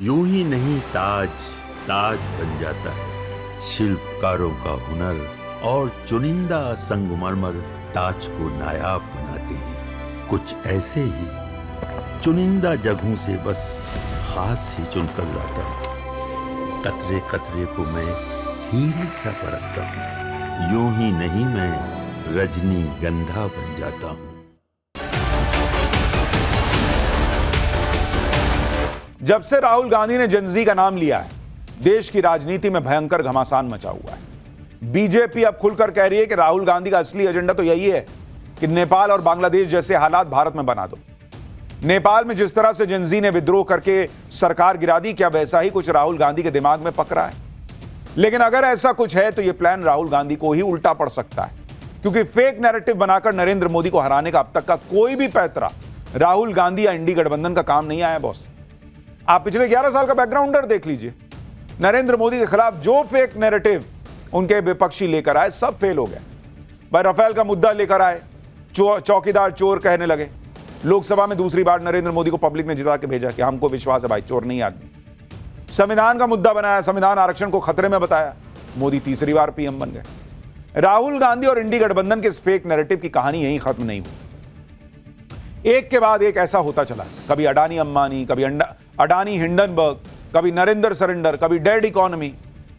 यूं ही नहीं ताज ताज बन जाता है। शिल्पकारों का हुनर और चुनिंदा संगमरमर ताज को नायाब बनाते हैं। कुछ ऐसे ही चुनिंदा जगहों से बस खास ही चुनकर लाता हूँ। कतरे कतरे को मैं हीरे सा परखता हूँ। यूं ही नहीं मैं रजनीगंधा बन जाता हूँ। जब से राहुल गांधी ने जेनजी का नाम लिया है, देश की राजनीति में भयंकर घमासान मचा हुआ है। बीजेपी अब खुलकर कह रही है कि राहुल गांधी का असली एजेंडा तो यही है कि नेपाल और बांग्लादेश जैसे हालात भारत में बना दो। नेपाल में जिस तरह से जेनजी ने विद्रोह करके सरकार गिरा दी, क्या वैसा ही कुछ राहुल गांधी के दिमाग में पक रहा है? लेकिन अगर ऐसा कुछ है तो यह प्लान राहुल गांधी को ही उल्टा पड़ सकता है, क्योंकि फेक नैरेटिव बनाकर नरेंद्र मोदी को हराने का अब तक का कोई भी पैतरा राहुल गांधी या इंडी गठबंधन का काम नहीं आया। बॉस, आप पिछले 11 साल का बैकग्राउंडर देख लीजिए। नरेंद्र मोदी के खिलाफ जो फेक नैरेटिव उनके विपक्षी लेकर आए, सब फेल हो गए। भाई राफेल का मुद्दा लेकर आए, चौकीदार चोर कहने लगे। लोकसभा में दूसरी बार नरेंद्र मोदी को पब्लिक ने जिता के भेजा कि हमको विश्वास है भाई, चोर नहीं आदमी। संविधान का मुद्दा बनाया, संविधान आरक्षण को खतरे में बताया, मोदी तीसरी बार पीएम बन गए। राहुल गांधी और इंडी गठबंधन के इस फेक नैरेटिव की कहानी यहीं खत्म नहीं हुई। एक के बाद एक ऐसा होता चला। कभी अडानी अंबानी, कभी अडानी हिंडनबर्ग, कभी नरेंद्र सरेंडर, कभी डेड इकोनॉमी।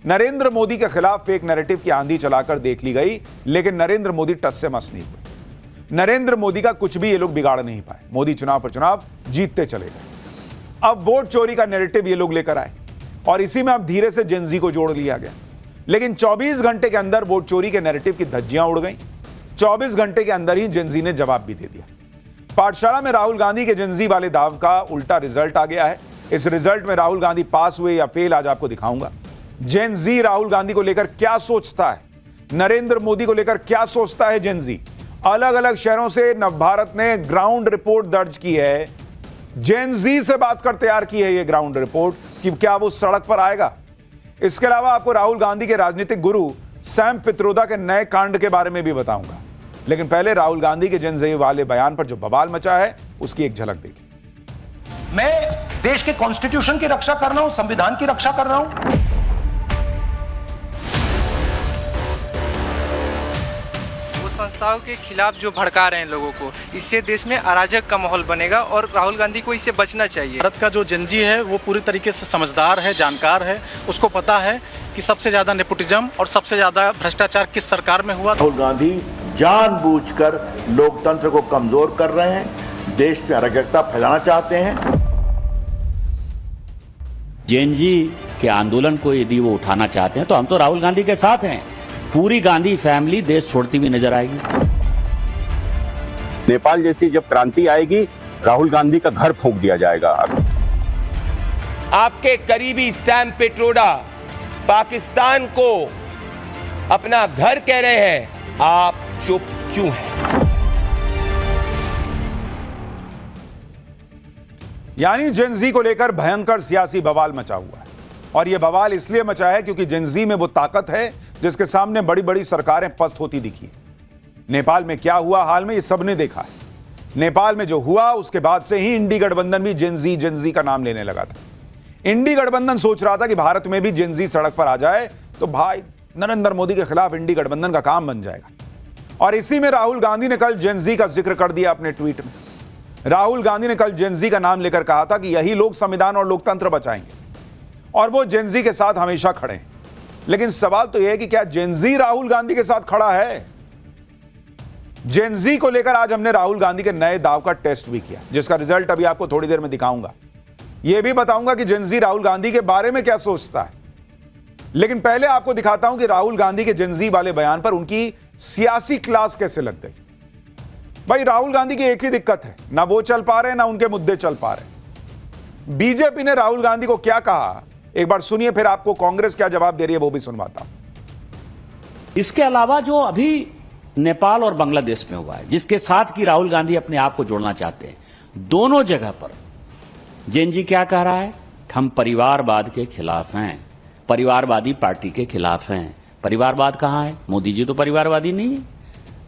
नरेंद्र मोदी के खिलाफ फेक नैरेटिव की आंधी चलाकर देख ली गई, लेकिन नरेंद्र मोदी टस से मस नहीं हुए। नरेंद्र मोदी का कुछ भी ये लोग बिगाड़ नहीं पाए। मोदी चुनाव पर चुनाव जीतते चले गए। अब वोट चोरी का नैरेटिव ये लोग लेकर आए और इसी में अब धीरे से जेनजी को जोड़ लिया गया। लेकिन 24 घंटे के अंदर वोट चोरी के नैरेटिव की धज्जियां उड़ गई। 24 घंटे के अंदर ही जेनजी ने जवाब भी दे दिया। पाठशाला में राहुल गांधी के जेनजी वाले दाव का उल्टा रिजल्ट आ गया है। इस रिजल्ट में राहुल गांधी पास हुए या फेल, आज आपको दिखाऊंगा। जेनजी राहुल गांधी को लेकर क्या सोचता है, नरेंद्र मोदी को लेकर क्या सोचता है जेनजी। अलग अलग शहरों से नवभारत ने ग्राउंड रिपोर्ट दर्ज की है। जेनजी से बात कर तैयार की है यह ग्राउंड रिपोर्ट कि क्या वो सड़क पर आएगा। इसके अलावा आपको राहुल गांधी के राजनीतिक गुरु सैम पित्रोदा के नए कांड के बारे में भी बताऊंगा। लेकिन पहले राहुल गांधी के जेनजी वाले बयान पर जो बवाल मचा है उसकी एक झलक देखिए। मैं देश के कॉन्स्टिट्यूशन की रक्षा कर रहा हूं, संविधान की रक्षा कर रहा हूं। वो संस्थाओं के खिलाफ जो भड़का रहे हैं लोगों को, इससे देश में अराजक का माहौल बनेगा और राहुल गांधी को इससे बचना चाहिए। भारत का जो जेनजी है वो पूरी तरीके से समझदार है, जानकार है। उसको पता है कि सबसे ज्यादा नेपोटिज्म और सबसे ज्यादा भ्रष्टाचार किस सरकार में हुआ। राहुल गांधी जानबूझकर लोकतंत्र को कमजोर कर रहे हैं, देश में अराजकता फैलाना चाहते हैं। जेनजी के आंदोलन को यदि वो उठाना चाहते हैं तो हम तो राहुल गांधी के साथ हैं। पूरी गांधी फैमिली देश छोड़ती हुई नजर आएगी। नेपाल जैसी जब क्रांति आएगी, राहुल गांधी का घर फूंक दिया जाएगा। आपके करीबी सैम पित्रोदा पाकिस्तान को अपना घर कह रहे हैं, आप चुप क्यों हैं? यानी जेनजी को लेकर भयंकर सियासी बवाल मचा हुआ है। और यह बवाल इसलिए मचा है क्योंकि जेनजी में वो ताकत है जिसके सामने बड़ी बड़ी सरकारें पस्त होती दिखी। नेपाल में क्या हुआ हाल में, ये सबने देखा है। नेपाल में जो हुआ उसके बाद से ही इंडी गठबंधन भी जेनजी का नाम लेने लगा था। इंडी गठबंधन सोच रहा था कि भारत में भी जेनजी सड़क पर आ जाए तो भाई नरेंद्र मोदी के खिलाफ इंडी गठबंधन का काम बन जाएगा। और इसी में राहुल गांधी ने कल जेनजी का जिक्र कर दिया अपने ट्वीट में। राहुल गांधी ने कल जेनजी का नाम लेकर कहा था कि यही लोग संविधान और लोकतंत्र बचाएंगे और वो जेनजी के साथ हमेशा खड़े हैं। लेकिन सवाल तो यह है कि क्या जेनजी राहुल गांधी के साथ खड़ा है? जेनजी को लेकर आज हमने राहुल गांधी के नए दाव का टेस्ट भी किया, जिसका रिजल्ट अभी आपको थोड़ी देर में दिखाऊंगा। यह भी बताऊंगा कि जेनजी राहुल गांधी के बारे में क्या सोचता है। लेकिन पहले आपको दिखाता हूं कि राहुल गांधी के जेनजी वाले बयान पर उनकी सियासी क्लास कैसे लग गई। भाई राहुल गांधी की एक ही दिक्कत है, ना वो चल पा रहे ना उनके मुद्दे चल पा रहे। बीजेपी ने राहुल गांधी को क्या कहा, एक बार सुनिए, फिर आपको कांग्रेस क्या जवाब दे रही है वो भी सुनवाता हूं। इसके अलावा जो अभी नेपाल और बांग्लादेश में हुआ है, जिसके साथ की राहुल गांधी अपने आप को जोड़ना चाहते हैं, दोनों जगह पर जेनजी क्या कह रहा है? हम परिवारवाद के खिलाफ हैं, परिवारवादी पार्टी के खिलाफ हैं। परिवारवाद कहां है? मोदी जी तो परिवारवादी नहीं है।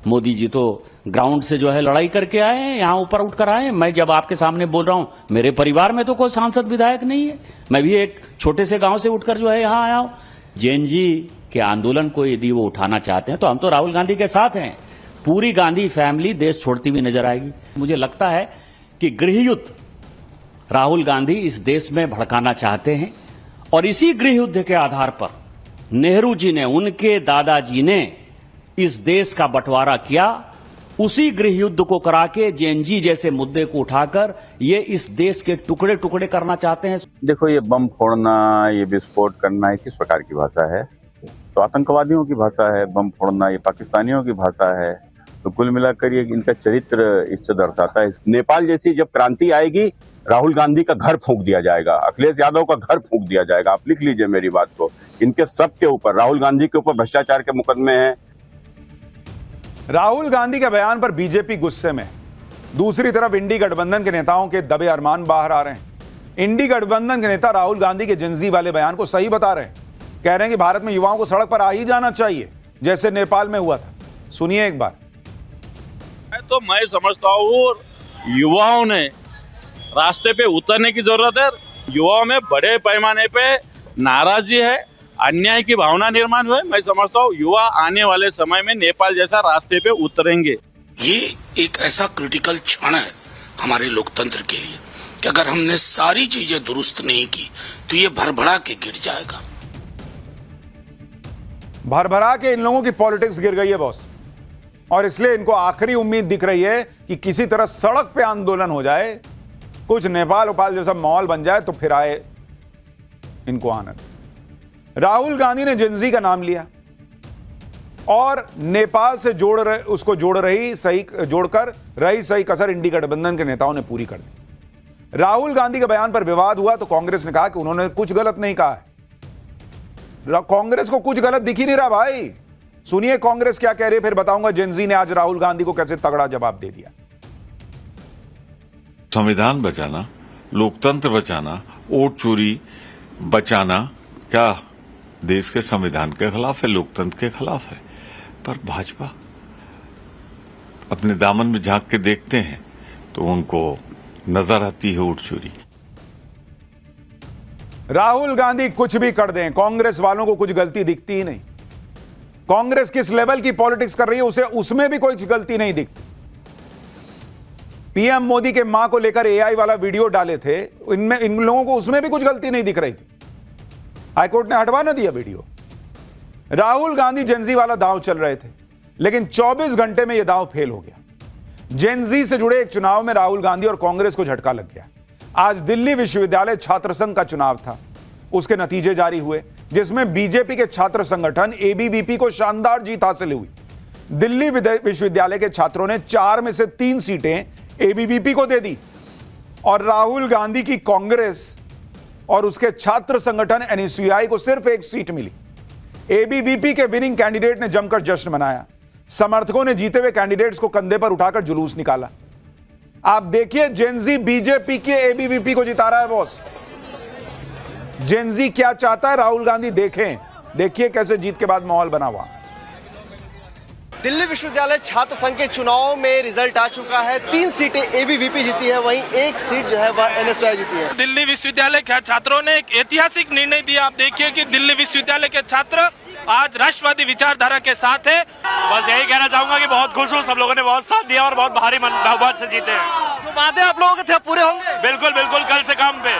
मोदी जी तो ग्राउंड से जो है लड़ाई करके आए हैं, यहां ऊपर उठकर आए हैं। मैं जब आपके सामने बोल रहा हूं, मेरे परिवार में तो कोई सांसद विधायक नहीं है, मैं भी एक छोटे से गांव से उठकर जो है यहां आया हूं। जैन जी के आंदोलन को यदि वो उठाना चाहते हैं तो हम तो राहुल गांधी के साथ हैं। पूरी गांधी फैमिली देश छोड़ती हुई नजर आएगी। मुझे लगता है कि गृह युद्ध राहुल गांधी इस देश में भड़काना चाहते हैं और इसी गृह युद्ध के आधार पर नेहरू जी ने, उनके दादाजी ने इस देश का बंटवारा किया। उसी गृह युद्ध को करा के जेएनजी जैसे मुद्दे को उठाकर ये इस देश के टुकड़े टुकड़े करना चाहते हैं। देखो, ये बम फोड़ना, ये विस्फोट करना, ये किस प्रकार की भाषा है? तो आतंकवादियों की भाषा है। बम फोड़ना ये पाकिस्तानियों की भाषा है। तो कुल मिलाकर ये इनका चरित्र इससे दर्शाता है। नेपाल जैसी जब क्रांति आएगी, राहुल गांधी का घर फूंक दिया जाएगा, अखिलेश यादव का घर फूंक दिया जाएगा। आप लिख लीजिए मेरी बात को। इनके सब के ऊपर, राहुल गांधी के ऊपर भ्रष्टाचार के मुकदमे हैं। राहुल गांधी के बयान पर बीजेपी गुस्से में। दूसरी तरफ इंडी गठबंधन के नेताओं के दबे अरमान बाहर आ रहे हैं। इंडी गठबंधन के नेता राहुल गांधी के जेनजी वाले बयान को सही बता रहे हैं। कह रहे हैं कि भारत में युवाओं को सड़क पर आ ही जाना चाहिए, जैसे नेपाल में हुआ था। सुनिए एक बार। तो मैं समझता हूँ युवाओं ने रास्ते पे उतरने की जरूरत है। युवाओं में बड़े पैमाने पे नाराजगी है, अन्याय की भावना निर्माण हुए। मैं समझता हूँ युवा आने वाले समय में नेपाल जैसा रास्ते पे उतरेंगे। ये एक ऐसा क्रिटिकल क्षण है हमारे लोकतंत्र के लिए कि अगर हमने सारी चीजें दुरुस्त नहीं की तो ये भरभरा के गिर जाएगा। भरभरा के इन लोगों की पॉलिटिक्स गिर गई है बॉस, और इसलिए इनको आखिरी उम्मीद दिख रही है कि किसी तरह सड़क पे आंदोलन हो जाए, कुछ नेपाल उपाल जैसा माहौल बन जाए तो फिर आए इनको आनंद। राहुल गांधी ने जेनजी का नाम लिया और नेपाल से जोड़कर रही सही कसर इंडी गठबंधन के नेताओं ने पूरी कर दी। राहुल गांधी के बयान पर विवाद हुआ तो कांग्रेस ने कहा कि उन्होंने कुछ गलत नहीं कहा है। कांग्रेस को कुछ गलत दिख ही नहीं रहा भाई। सुनिए कांग्रेस क्या कह रही है, फिर बताऊंगा जेनजी ने आज राहुल गांधी को कैसे तगड़ा जवाब दे दिया। संविधान बचाना, लोकतंत्र बचाना, वोट चोरी बचाना क्या देश के संविधान के खिलाफ है, लोकतंत्र के खिलाफ है? पर भाजपा अपने दामन में झांक के देखते हैं तो उनको नजर आती है वोट चोरी। राहुल गांधी कुछ भी कर दें, कांग्रेस वालों को कुछ गलती दिखती ही नहीं। कांग्रेस किस लेवल की पॉलिटिक्स कर रही है उसे उसमें भी कोई गलती नहीं दिखती। पीएम मोदी के मां को लेकर एआई वाला वीडियो डाले थे, इनमें इन लोगों को उसमें भी कुछ गलती नहीं दिख रही थी। हाईकोर्ट ने हटवा ना दिया वीडियो। राहुल गांधी जेनजी वाला दांव चल रहे थे, लेकिन 24 घंटे में यह दांव फेल हो गया। जेनजी से जुड़े एक चुनाव में राहुल गांधी और कांग्रेस को झटका लग गया। आज दिल्ली विश्वविद्यालय छात्र संघ का चुनाव था, उसके नतीजे जारी हुए जिसमें बीजेपी के छात्र संगठन एबीवीपी को शानदार जीत हासिल हुई। दिल्ली विश्वविद्यालय के छात्रों ने 4 में से 3 सीटें एबीवीपी को दे दी और राहुल गांधी की कांग्रेस और उसके छात्र संगठन एनएसयूआई को सिर्फ 1 सीट मिली। एबीवीपी के विनिंग कैंडिडेट ने जमकर जश्न मनाया। समर्थकों ने जीते हुए कैंडिडेट्स को कंधे पर उठाकर जुलूस निकाला। आप देखिए जेनजी बीजेपी के एबीवीपी को जिता रहा है बॉस। जेनजी क्या चाहता है राहुल गांधी देखिए कैसे जीत के बाद माहौल बना हुआ। दिल्ली विश्वविद्यालय छात्र संघ के चुनाव में रिजल्ट आ चुका है। 3 सीटें एबीवीपी जीती है, वहीं 1 सीट जो है वह एनएसयूआई जीती है। दिल्ली विश्वविद्यालय के छात्रों ने एक ऐतिहासिक निर्णय दिया। आप देखिए कि दिल्ली विश्वविद्यालय के छात्र आज राष्ट्रवादी विचारधारा के साथ है। बस यही कहना चाहूंगा कि बहुत खुश हूँ, सब लोगों ने बहुत साथ दिया और बहुत भारी बहुमत से जीते हैं। जो वादे आप लोगों के थे पूरे होंगे? बिल्कुल बिल्कुल, कल से काम पे।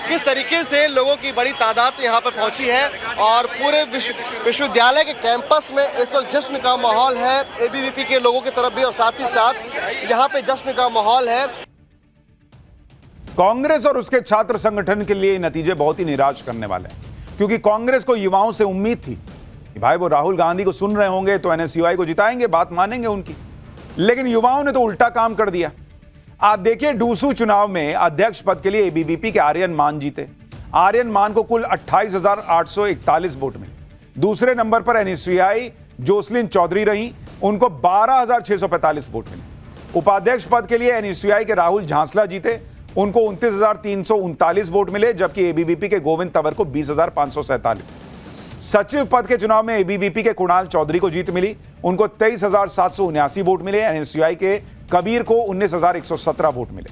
किस तरीके से लोगों की बड़ी तादाद यहाँ पर पहुंची है और पूरे विश्वविद्यालय के कैंपस में इस वक्त जश्न का माहौल है, एबीवीपी के लोगों की तरफ भी और साथ ही साथ यहाँ पे जश्न का माहौल है। कांग्रेस और उसके छात्र संगठन के लिए नतीजे बहुत ही निराश करने वाले हैं, क्योंकि कांग्रेस को युवाओं से उम्मीद थी कि भाई वो राहुल गांधी को सुन रहे होंगे तो एनएसयूआई को जिताएंगे, बात मानेंगे उनकी। लेकिन युवाओं ने तो उल्टा काम कर दिया। आप देखिए डूसू चुनाव में अध्यक्ष पद के लिए एबीवीपी के आर्यन मान जीते। आर्यन मान को कुल 28,841 वोट मिले। दूसरे नंबर पर एनएसयूआई जोसलिन चौधरी रही, उनको 12,645 वोट मिले। उपाध्यक्ष पद के लिए एनएसयूआई के राहुल झांसला जीते, उनको 29,339 वोट मिले, जबकि एबीवीपी के गोविंद तंवर को 20,547। सचिव पद के चुनाव में एबीवीपी के कुणाल चौधरी को जीत मिली, उनको 23,779 वोट मिले। एनएसयूआई के कबीर को 19,117 वोट मिले।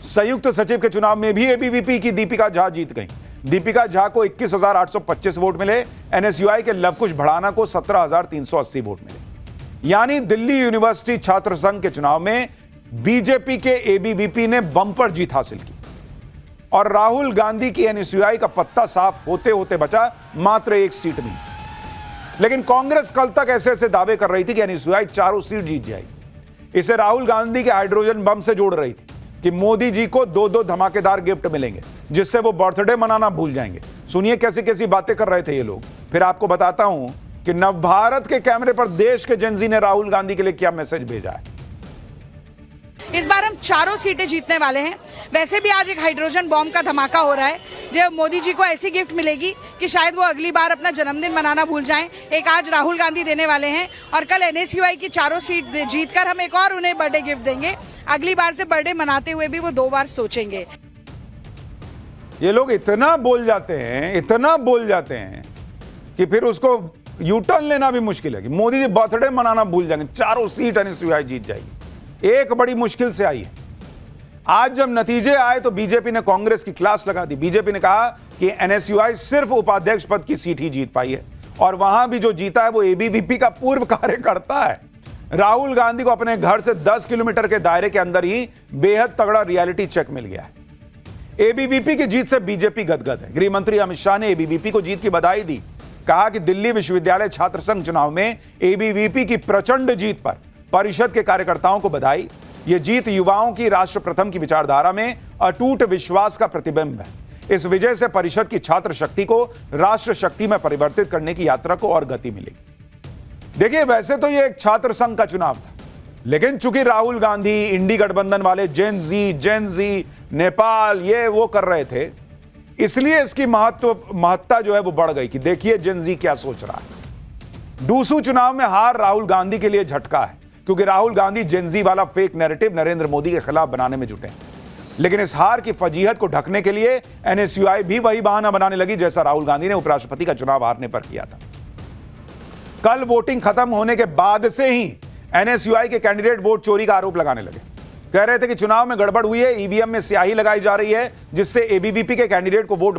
संयुक्त सचिव के चुनाव में भी एबीवीपी की दीपिका झा जीत गई। दीपिका झा को 21,825 वोट मिले। एनएसयूआई के लवकुश भड़ाना को 17,380 वोट मिले। यानी दिल्ली यूनिवर्सिटी छात्र संघ के चुनाव में बीजेपी के एबीवीपी ने बम्पर जीत हासिल की और राहुल गांधी की एनएसयूआई का पत्ता साफ होते होते बचा मात्र एक सीट में। लेकिन कांग्रेस कल तक ऐसे ऐसे दावे कर रही थी कि एनएसयूआई चारों सीट जीत जाएगी। इसे राहुल गांधी के हाइड्रोजन बम से जोड़ रही थी कि मोदी जी को 2-2 धमाकेदार गिफ्ट मिलेंगे जिससे वो बर्थडे मनाना भूल जाएंगे। सुनिए कैसी कैसी बातें कर रहे थे ये लोग। फिर आपको बताता हूं कि नवभारत के कैमरे पर देश के जेनजी ने राहुल गांधी के लिए क्या मैसेज भेजा है। इस बार हम चारों सीटें जीतने वाले हैं। वैसे भी आज एक हाइड्रोजन बॉम्ब का धमाका हो रहा है जो मोदी जी को ऐसी गिफ्ट मिलेगी कि शायद वो अगली बार अपना जन्मदिन मनाना भूल जाएं। एक आज राहुल गांधी देने वाले हैं और कल एनएसयूआई की चारों सीट जीतकर हम एक और उन्हें बर्थडे गिफ्ट देंगे। अगली बार से बर्थडे मनाते हुए भी वो 2 बार सोचेंगे। ये लोग इतना बोल जाते हैं कि फिर उसको यू टर्न लेना भी मुश्किल है कि मोदी जी बर्थडे मनाना भूल जाएंगे। चारों सीट एनएसयूआई जीत जाएगी। एक बड़ी मुश्किल से आई है। आज जब नतीजे आए तो बीजेपी ने कांग्रेस की क्लास लगा दी। बीजेपी ने कहा कि एनएसयूआई सिर्फ उपाध्यक्ष पद की सीट ही जीत पाई है और वहां भी जो जीता है वो एबीवीपी का पूर्व कार्यकर्ता है। राहुल गांधी को अपने घर से 10 किलोमीटर के दायरे के अंदर ही बेहद तगड़ा रियलिटी चेक मिल गया है। एबीवीपी की जीत से बीजेपी गदगद है। गृह मंत्री अमित शाह ने एबीवीपी को जीत की बधाई दी। कहा कि दिल्ली विश्वविद्यालय छात्र संघ चुनाव में एबीवीपी की प्रचंड जीत पर परिषद के कार्यकर्ताओं को बधाई। यह जीत युवाओं की राष्ट्र प्रथम की विचारधारा में अटूट विश्वास का प्रतिबिंब है। इस विजय से परिषद की छात्र शक्ति को राष्ट्र शक्ति में परिवर्तित करने की यात्रा को और गति मिलेगी। देखिए वैसे तो यह एक छात्र संघ का चुनाव था, लेकिन चूंकि राहुल गांधी इंडी गठबंधन वाले जेनजी नेपाल ये वो कर रहे थे, इसलिए इसकी महत्ता जो है वो बढ़ गई कि देखिए जेनजी क्या सोच रहा है। डूसू चुनाव में हार राहुल गांधी के लिए झटका है क्योंकि राहुल गांधी जेनजी वाला फेक नैरेटिव नरेंद्र मोदी के खिलाफ बनाने में जुटे हैं। लेकिन इस हार की फजीहत को ढकने के लिए एनएसयूआई भी वही बहाना बनाने लगी जैसा राहुल गांधी ने उपराष्ट्रपति का चुनाव हारने पर किया था। कल वोटिंग खत्म होने के बाद से ही एनएसयूआई के कैंडिडेट वोट चोरी का आरोप लगाने लगे। कह रहे थे कि चुनाव में गड़बड़ हुई है, ईवीएम में स्याही लगाई जा रही है जिससे एबीवीपी के कैंडिडेट को वोट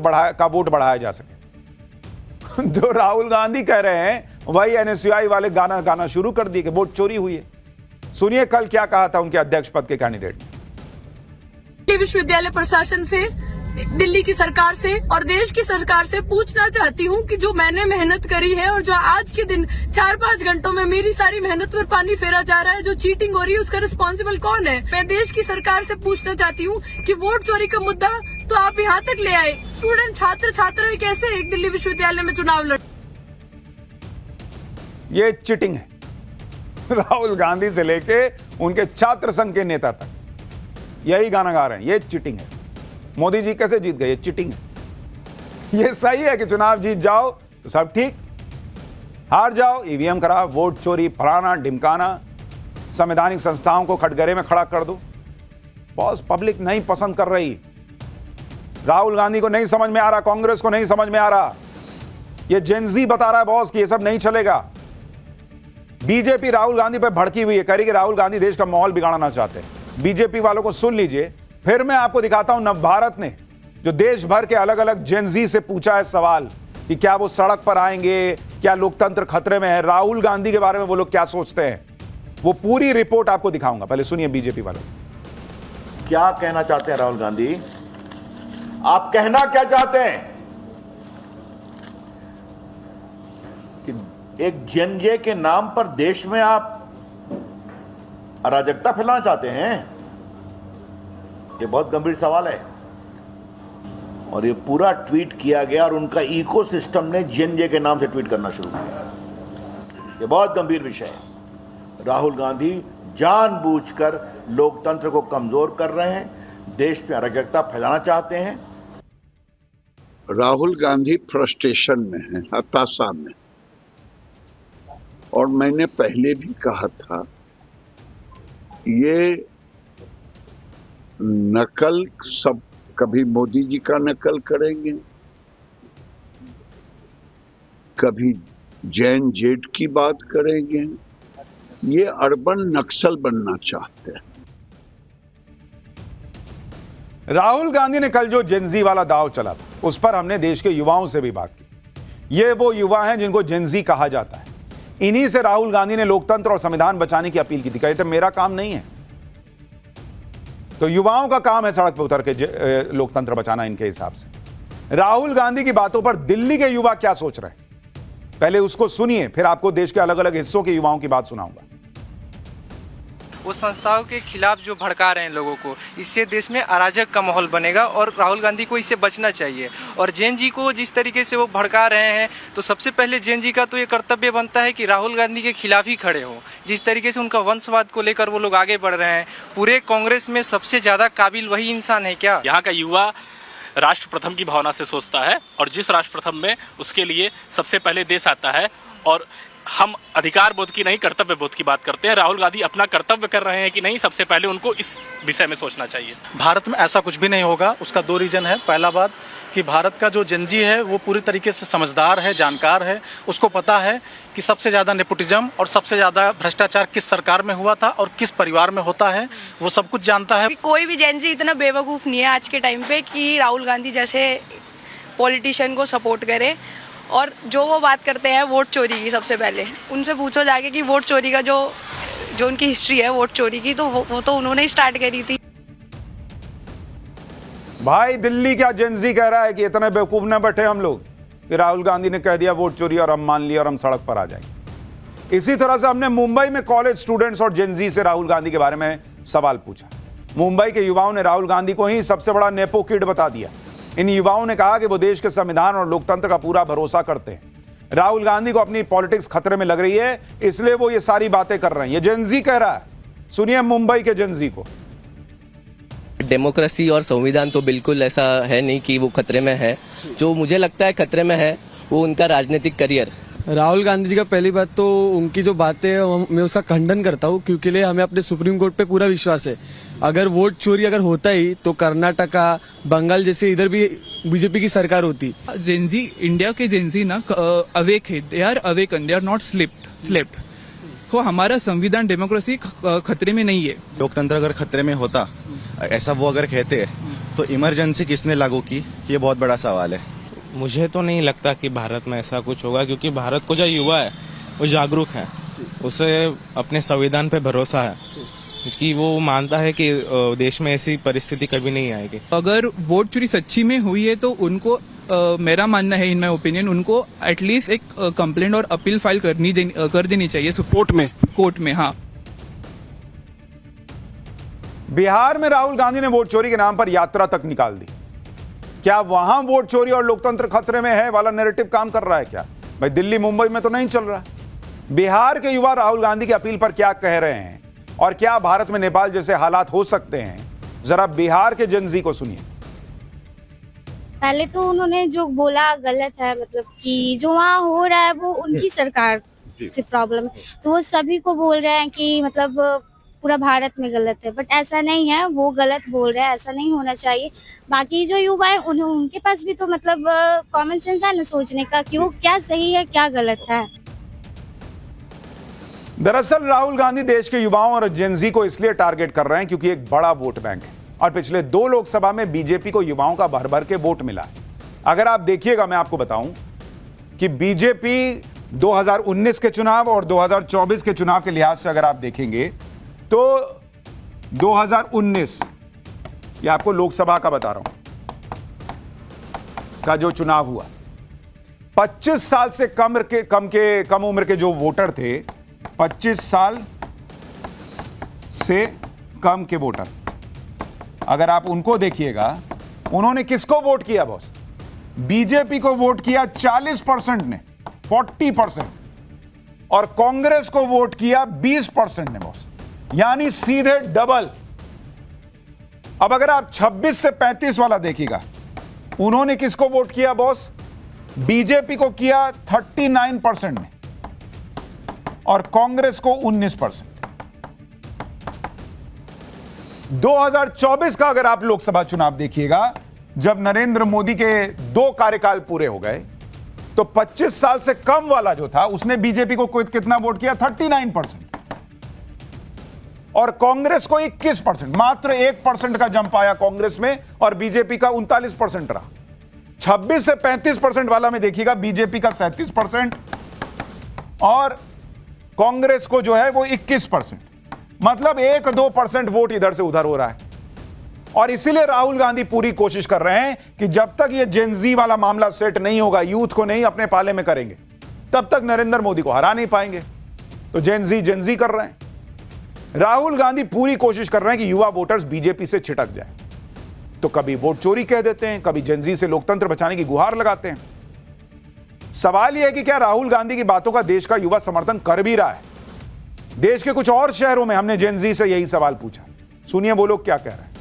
बढ़ाया जा सके। जो राहुल गांधी कह रहे हैं वही एनएसयूआई वाले गाना शुरू कर दिए कि वोट चोरी हुई है। सुनिए कल क्या कहा था उनके अध्यक्ष पद के कैंडिडेट ने। विश्वविद्यालय प्रशासन से, दिल्ली की सरकार से और देश की सरकार से पूछना चाहती हूँ कि जो मैंने मेहनत करी है और जो आज के दिन 4-5 घंटों में मेरी सारी मेहनत पर पानी फेरा जा रहा है, जो चीटिंग हो रही है उसका रिस्पॉन्सिबल कौन है। मैं देश की सरकार से पूछना चाहती हूँ कि वोट चोरी का मुद्दा तो आप यहाँ तक ले आए। स्टूडेंट छात्र कैसे एक दिल्ली विश्वविद्यालय में चुनाव लड़। ये चिटिंग है। राहुल गांधी से लेके उनके छात्र संघ के नेता तक यही गाना गा रहे हैं, ये चिटिंग है। मोदी जी कैसे जीत गए, ये चिटिंग है। ये सही है कि चुनाव जीत जाओ तो सब ठीक, हार जाओ ईवीएम खराब, वोट चोरी, फलाना ढिमकाना, संवैधानिक संस्थाओं को कटघरे में खड़ा कर दो। बॉस पब्लिक नहीं पसंद कर रही, राहुल गांधी को नहीं समझ में आ रहा, कांग्रेस को नहीं समझ में आ रहा। ये जेनजी बता रहा है बॉस कि ये सब नहीं चलेगा। बीजेपी राहुल गांधी पर भड़की हुई है, कह रही कि राहुल गांधी देश का माहौल बिगाड़ना चाहते हैं। बीजेपी वालों को सुन लीजिए, फिर मैं आपको दिखाता हूं नवभारत ने जो देश भर के अलग अलग जेनजी से पूछा है सवाल कि क्या वो सड़क पर आएंगे, क्या लोकतंत्र खतरे में है, राहुल गांधी के बारे में वो लोग क्या सोचते हैं, वो पूरी रिपोर्ट आपको दिखाऊंगा। पहले सुनिए बीजेपी वालों। क्या कहना चाहते हैं राहुल गांधी? आप कहना क्या चाहते हैं कि एक जेनजे के नाम पर देश में आप अराजकता फैलाना चाहते हैं? ये बहुत गंभीर सवाल है और ये पूरा ट्वीट किया गया और उनका इकोसिस्टम ने जेनजे के नाम से ट्वीट करना शुरू किया। ये बहुत गंभीर विषय है। राहुल गांधी जानबूझकर लोकतंत्र को कमजोर कर रहे हैं, देश में अराजकता फैलाना चाहते हैं। राहुल गांधी फ्रस्ट्रेशन में है, हताशा में, और मैंने पहले भी कहा था ये नकल सब कभी मोदी जी का नकल करेंगे, कभी जैन जेट की बात करेंगे। ये अर्बन नक्सल बनना चाहते हैं। राहुल गांधी ने कल जो जेनजी वाला दांव चला था, उस पर हमने देश के युवाओं से भी बात की। ये वो युवा हैं जिनको जेनजी कहा जाता है। इन्हीं से राहुल गांधी ने लोकतंत्र और संविधान बचाने की अपील की थी। कहते मेरा काम नहीं है, तो युवाओं का काम है सड़क पर उतर के लोकतंत्र बचाना। इनके हिसाब से राहुल गांधी की बातों पर दिल्ली के युवा क्या सोच रहे हैं, पहले उसको सुनिए, फिर आपको देश के अलग अलग हिस्सों के युवाओं की बात सुनाऊंगा। वो संस्थाओं के खिलाफ जो भड़का रहे हैं लोगों को, इससे देश में अराजक का माहौल बनेगा और राहुल गांधी को इससे बचना चाहिए। और जैन जी को जिस तरीके से वो भड़का रहे हैं, तो सबसे पहले जैन जी का तो ये कर्तव्य बनता है कि राहुल गांधी के खिलाफ ही खड़े हो। जिस तरीके से उनका वंशवाद को लेकर वो लोग आगे बढ़ रहे हैं, पूरे कांग्रेस में सबसे ज़्यादा काबिल वही इंसान है क्या? यहाँ का युवा राष्ट्र प्रथम की भावना से सोचता है, और जिस राष्ट्र प्रथम में उसके लिए सबसे पहले देश आता है। और हम अधिकार बोध की नहीं, कर्तव्य बोध की बात करते हैं। राहुल गांधी अपना कर्तव्य कर रहे हैं कि नहीं, सबसे पहले उनको इस विषय में सोचना चाहिए। भारत में ऐसा कुछ भी नहीं होगा। उसका दो रीजन है। पहला बात कि भारत का जो जेनजी है वो पूरी तरीके से समझदार है, जानकार है। उसको पता है कि सबसे ज़्यादा नेपोटिज्म और सबसे ज़्यादा भ्रष्टाचार किस सरकार में हुआ था और किस परिवार में होता है, वो सब कुछ जानता है। कोई भी जेनजी इतना बेवकूफ़ नहीं है आज के टाइम पे कि राहुल गांधी जैसे पॉलिटिशियन को सपोर्ट करे। और जो वो बात करते हैं वोट चोरी की, सबसे पहले उनसे पूछो जाके कि वोट चोरी का जो उनकी हिस्ट्री है वोट चोरी की, तो वो तो उन्होंने ही स्टार्ट करी थी। भाई दिल्ली क्या जेनजी कह रहा है कि इतने बेवकूफ न बैठे हम लोग कि राहुल गांधी ने कह दिया वोट चोरी और हम मान लिया और हम सड़क पर आ जाएंगे। इसी तरह से हमने मुंबई में कॉलेज स्टूडेंट्स और जेनजी से राहुल गांधी के बारे में सवाल पूछा। मुंबई के युवाओं ने राहुल गांधी को ही सबसे बड़ा नेपो किड बता दिया। इन युवाओं ने कहा कि वो देश के संविधान और लोकतंत्र का पूरा भरोसा करते हैं। राहुल गांधी को अपनी पॉलिटिक्स खतरे में लग रही है, इसलिए वो ये सारी बातें कर रहे हैं। ये जेनजी कह रहा है। सुनिए मुंबई के जेनजी को। डेमोक्रेसी और संविधान तो बिल्कुल ऐसा है नहीं कि वो खतरे में है। जो मुझे लगता है खतरे में है वो उनका राजनीतिक करियर। राहुल गांधी जी का पहली बात तो उनकी जो बातें है मैं उसका खंडन करता हूँ, क्योंकि लिए हमें अपने सुप्रीम कोर्ट पे पूरा विश्वास है। अगर वोट चोरी अगर होता ही तो कर्नाटका, बंगाल जैसे इधर भी बीजेपी की सरकार होती। जेनजी, इंडिया के जेनजी ना अवेक है, they are awaken, they are not slept. तो हमारा संविधान डेमोक्रेसी खतरे में नहीं है। लोकतंत्र अगर खतरे में होता, ऐसा वो अगर कहते, तो इमरजेंसी किसने लागू की, ये बहुत बड़ा सवाल है। मुझे तो नहीं लगता कि भारत में ऐसा कुछ होगा, क्योंकि भारत को जो युवा है वो जागरूक है, उसे अपने संविधान पे भरोसा है, कि वो मानता है कि देश में ऐसी परिस्थिति कभी नहीं आएगी। अगर वोट चोरी सच्ची में हुई है तो उनको मेरा मानना है, इन माय ओपिनियन, उनको एटलीस्ट एक कंप्लेंट और अपील फाइल कर देनी चाहिए कोर्ट में। हाँ, बिहार में राहुल गांधी ने वोट चोरी के नाम पर यात्रा तक निकाल दी। क्या वहां वोट चोरी और लोकतंत्र खतरे में है वाला नैरेटिव काम कर रहा है क्या? भाई दिल्ली मुंबई में तो नहीं चल रहा। बिहार के युवा राहुल गांधी की अपील पर क्या कह रहे हैं और क्या भारत में नेपाल जैसे हालात हो सकते हैं, जरा बिहार के जेनजी को सुनिए। पहले तो उन्होंने जो बोला गलत है, मतलब कि जो वहाँ हो रहा है वो उनकी सरकार से प्रॉब्लम, तो वो सभी को बोल रहे हैं कि मतलब पूरा भारत में गलत है, बट ऐसा नहीं है। वो गलत बोल रहे हैं, ऐसा नहीं होना चाहिए। बाकी जो युवा है उनके पास भी तो मतलब कॉमन सेंस है ना सोचने का कि वो क्या सही है क्या गलत है। दरअसल राहुल गांधी देश के युवाओं और जेनजी को इसलिए टारगेट कर रहे हैं क्योंकि एक बड़ा वोट बैंक है और पिछले 2 लोकसभा में बीजेपी को युवाओं का भर भर के वोट मिला है। अगर आप देखिएगा, मैं आपको बताऊं कि बीजेपी 2019 के चुनाव और 2024 के चुनाव के लिहाज से अगर आप देखेंगे तो 2019, ये आपको लोकसभा का बता रहा हूं, का जो चुनाव हुआ, 25 साल से कम उम्र के जो वोटर थे, 25 साल से कम के वोटर, अगर आप उनको देखिएगा, उन्होंने किसको वोट किया बॉस? बीजेपी को वोट किया 40% ने, 40%, और कांग्रेस को वोट किया 20% ने बॉस, यानी सीधे डबल। अब अगर आप 26 से 35 वाला देखिएगा, उन्होंने किसको वोट किया बॉस? बीजेपी को किया 39% ने और कांग्रेस को 19%। 2024 का अगर आप लोकसभा चुनाव देखिएगा, जब नरेंद्र मोदी के 2 कार्यकाल पूरे हो गए, तो 25 साल से कम वाला जो था उसने बीजेपी को कितना वोट किया? 39%। और कांग्रेस को 21%, मात्र 1% का जंप आया कांग्रेस में और बीजेपी का 39% रहा। 26 से 35% वाला में देखिएगा बीजेपी का 37% और कांग्रेस को जो है वो 21%, मतलब 1-2% वोट इधर से उधर हो रहा है। और इसीलिए राहुल गांधी पूरी कोशिश कर रहे हैं कि जब तक ये जेनजी वाला मामला सेट नहीं होगा, यूथ को नहीं अपने पाले में करेंगे, तब तक नरेंद्र मोदी को हरा नहीं पाएंगे। तो जेनजी कर रहे हैं। राहुल गांधी पूरी कोशिश कर रहे हैं कि युवा वोटर्स बीजेपी से छिटक जाए। तो कभी वोट चोरी कह देते हैं, कभी जेनजी से लोकतंत्र बचाने की गुहार लगाते हैं। सवाल यह है कि क्या राहुल गांधी की बातों का देश का युवा समर्थन कर भी रहा है? देश के कुछ और शहरों में हमने जेनजी से यही सवाल पूछा, सुनिए वो लोग क्या कह रहे हैं।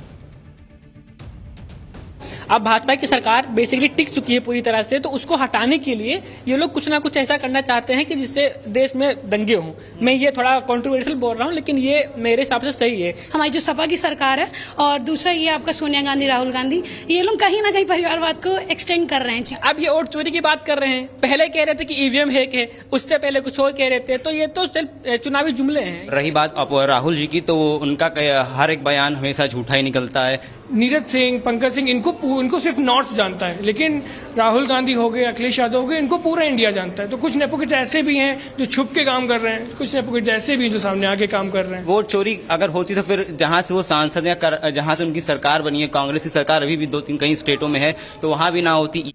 अब भाजपा की सरकार बेसिकली टिक चुकी है पूरी तरह से, तो उसको हटाने के लिए ये लोग कुछ ना कुछ ऐसा करना चाहते हैं कि जिससे देश में दंगे हों। मैं ये थोड़ा कंट्रोवर्शियल बोल रहा हूँ, लेकिन ये मेरे हिसाब से सही है। हमारी जो सपा की सरकार है और दूसरा ये आपका सोनिया गांधी, राहुल गांधी, ये लोग कहीं ना कहीं परिवारवाद को एक्सटेंड कर रहे हैं। अब ये वोट चोरी की बात कर रहे हैं, पहले कह रहे थे कि ईवीएम हैक है, उससे पहले कुछ और कह रहे थे, तो ये तो सिर्फ चुनावी जुमले हैं। रही बात राहुल जी की, तो उनका हर एक बयान हमेशा झूठा ही निकलता है। नीरज सिंह, पंकज सिंह, इनको सिर्फ नॉर्थ जानता है, लेकिन राहुल गांधी हो गए, अखिलेश यादव हो गए, इनको पूरा इंडिया जानता है। तो कुछ नेपोकिट ऐसे भी हैं जो छुप के काम कर रहे हैं, कुछ नेपोकिट ऐसे भी हैं जो सामने आके काम कर रहे हैं। वोट चोरी अगर होती तो फिर जहां से वो सांसद या जहां से उनकी सरकार बनी है, कांग्रेस की सरकार अभी भी 2-3 कई स्टेटों में है, तो वहां भी ना होती।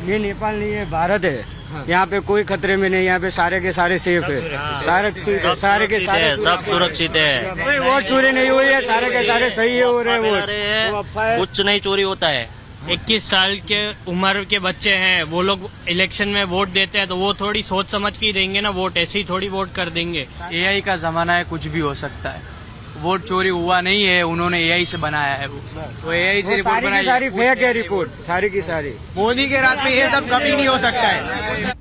ये नेपाल नहीं है, भारत है। यहाँ पे कोई खतरे में नहीं, यहाँ पे सारे के सारे सेफ है, सारे के सारे सब सुरक्षित है। कोई वोट चोरी नहीं हुई है, सारे के सारे सही है हो रहे वोट। कुछ नहीं चोरी होता है। 21 साल के उम्र के बच्चे हैं, वो लोग इलेक्शन में वोट देते हैं, तो वो थोड़ी सोच समझ के ही देंगे ना वोट, ऐसे ही थोड़ी वोट कर देंगे। एआई का जमाना है, कुछ भी हो सकता है। वोट चोरी हुआ नहीं है, उन्होंने एआई से बनाया है। वो एआई से रिपोर्ट बनाई, सारी फेक है रिपोर्ट, सारी की सारी। मोदी के राज में ये सब कभी नहीं हो सकता है।